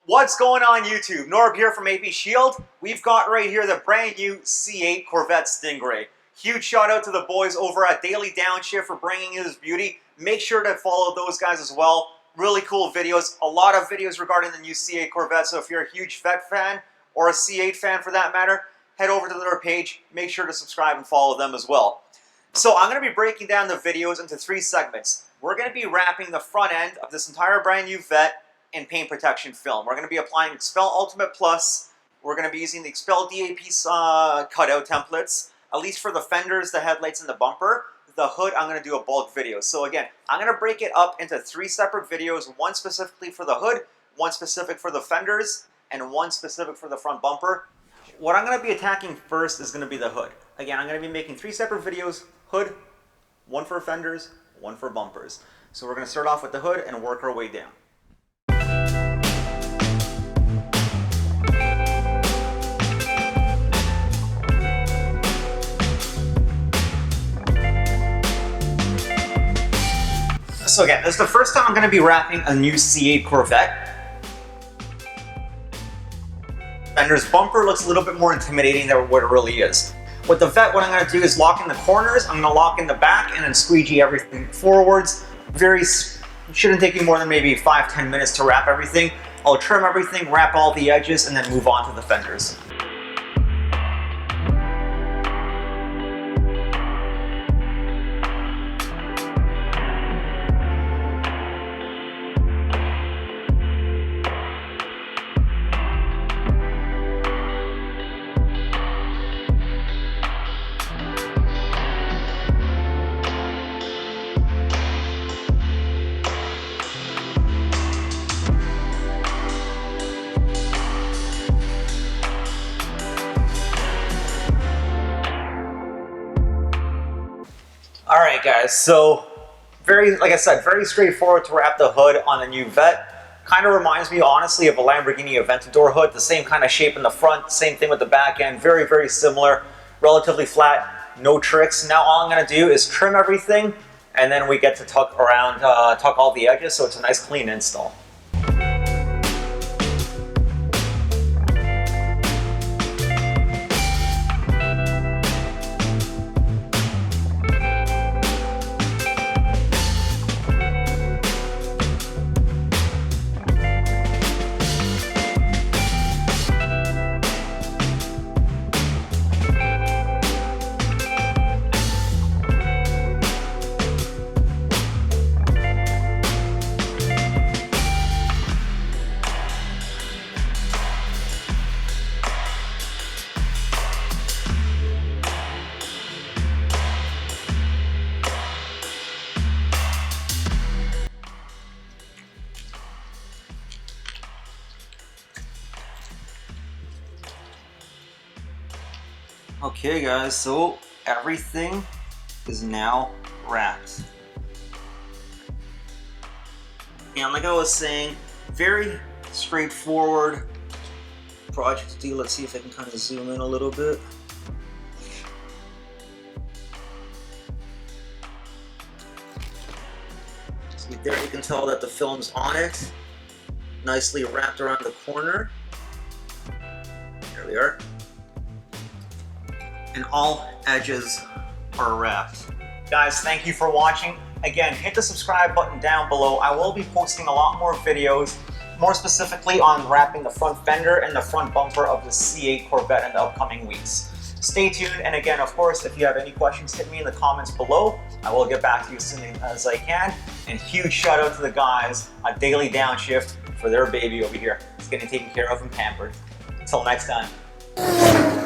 What's going on YouTube? Norb here from AP Shield. We've got right here the brand new C8 Corvette Stingray. Huge shout out to the boys over at Daily Downshift for bringing you this beauty. Make sure to follow those guys as well. Really cool videos. A lot of videos regarding the new C8 Corvette. So if you're a huge Vette fan or a C8 fan for that matter, head over to their page. Make sure to subscribe and follow them as well. So I'm going to be breaking down the videos into 3 segments. We're going to be wrapping the front end of this entire brand new Vette in paint protection film. We're going to be applying XPEL Ultimate Plus. We're going to be using the XPEL DAP cutout templates, at least for the fenders, the headlights, and the bumper. The hood, I'm going to do a bulk video. So again, I'm going to break it up into 3 separate videos, one specifically for the hood, one specific for the fenders, and one specific for the front bumper. What I'm going to be attacking first is going to be the hood. Again, I'm going to be making 3 separate videos, hood, one for fenders, one for bumpers. So we're going to start off with the hood and work our way down. So again, this is the first time I'm going to be wrapping a new C8 Corvette. Fender's bumper looks a little bit more intimidating than what it really is. With the Vette, what I'm going to do is lock in the corners, I'm going to lock in the back, and then squeegee everything forwards. Shouldn't take you more than maybe 5-10 minutes to wrap everything. I'll trim everything, wrap all the edges, and then move on to the fenders. Alright guys, so like I said, very straightforward to wrap the hood on the new Vette. Kind of reminds me honestly of a Lamborghini Aventador hood, the same kind of shape in the front, same thing with the back end, very similar, relatively flat, no tricks. Now all I'm going to do is trim everything, and then we get to tuck all the edges, so it's a nice clean install. Okay guys, so everything is now wrapped. And like I was saying, very straightforward project to do. Let's see if I can kind of zoom in a little bit. See there, you can tell that the film's on it. Nicely wrapped around the corner. There we are. And all edges are wrapped. Guys, thank you for watching. Again, hit the subscribe button down below. I will be posting a lot more videos, more specifically on wrapping the front fender and the front bumper of the C8 Corvette in the upcoming weeks. Stay tuned, and again, of course, if you have any questions, hit me in the comments below. I will get back to you as soon as I can. And huge shout out to the guys at Daily Downshift for their baby over here. It's getting taken care of and pampered. Until next time.